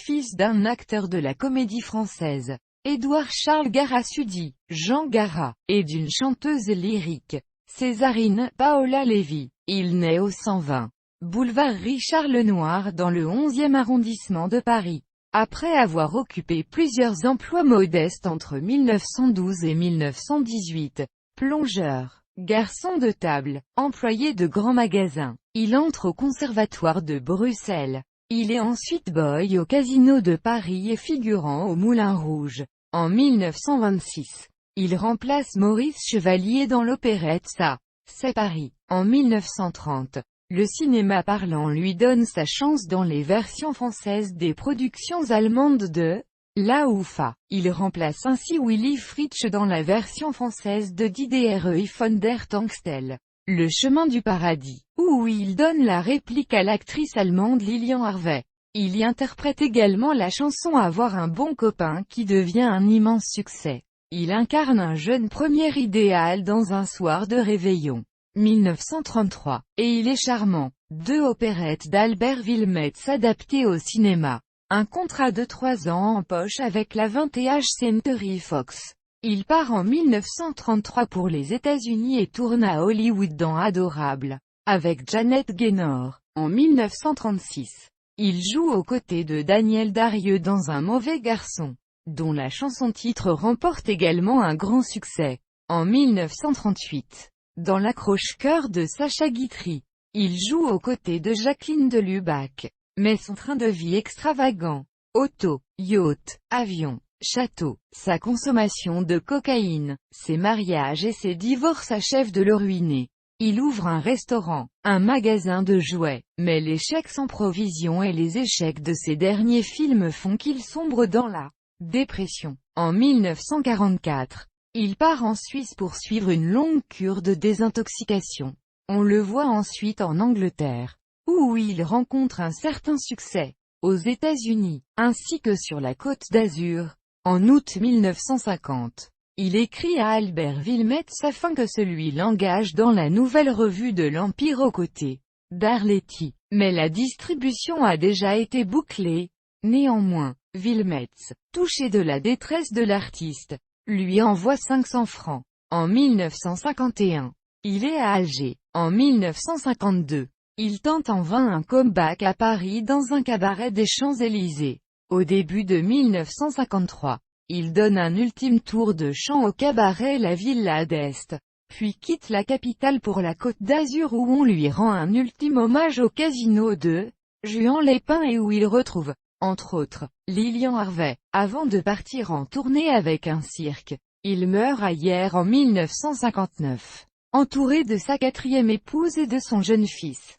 fils d'un acteur de la comédie française, Édouard Charles Garasu dit Jean Gara, et d'une chanteuse lyrique, Césarine Paola Lévy. Il naît au 120 boulevard Richard Lenoir dans le 11e arrondissement de Paris. Après avoir occupé plusieurs emplois modestes entre 1912 et 1918, plongeur, garçon de table, employé de grands magasins, il entre au Conservatoire de Bruxelles. Il est ensuite boy au Casino de Paris et figurant au Moulin Rouge. En 1926, il remplace Maurice Chevalier dans l'opérette Ça, c'est Paris. En 1930, le cinéma parlant lui donne sa chance dans les versions françaises des productions allemandes de La Oufa. Il remplace ainsi Willy Fritsch dans la version française de Diderot von der Tankstelle, Le chemin du paradis, où il donne la réplique à l'actrice allemande Lilian Harvey. Il y interprète également la chanson Avoir un bon copain qui devient un immense succès. Il incarne un jeune premier idéal dans Un soir de réveillon. 1933, et Il est charmant, 2 opérettes d'Albert Wilmetz adaptées au cinéma. Un contrat de 3 ans en poche avec la 20th Century Fox. Il part en 1933 pour les États-Unis et tourne à Hollywood dans Adorable, avec Janet Gaynor. En 1936, il joue aux côtés de Daniel Darieux dans Un mauvais garçon, dont la chanson-titre remporte également un grand succès. En 1938, dans L'accroche-cœur de Sacha Guitry, il joue aux côtés de Jacqueline de Lubac. Mais son train de vie extravagant, auto, yacht, avion, château, sa consommation de cocaïne, ses mariages et ses divorces achèvent de le ruiner. Il ouvre un restaurant, un magasin de jouets, mais les chèques sans provision et les échecs de ses derniers films font qu'il sombre dans la dépression. En 1944, il part en Suisse pour suivre une longue cure de désintoxication. On le voit ensuite en Angleterre, où il rencontre un certain succès, aux États-Unis, ainsi que sur la Côte d'Azur. En août 1950, il écrit à Albert Wilmetz afin que celui l'engage dans la nouvelle revue de l'Empire aux côtés d'Arletty. Mais la distribution a déjà été bouclée. Néanmoins, Wilmetz, touché de la détresse de l'artiste, lui envoie 500 francs. En 1951, il est à Alger. En 1952, il tente en vain un comeback à Paris dans un cabaret des Champs-Élysées. Au début de 1953, il donne un ultime tour de chant au cabaret La Villa d'Est, puis quitte la capitale pour la Côte d'Azur où on lui rend un ultime hommage au casino de Juan-les-Pins et où il retrouve, entre autres, Lilian Harvey, avant de partir en tournée avec un cirque. Il meurt à Hyères en 1959, entouré de sa 4e épouse et de son jeune fils.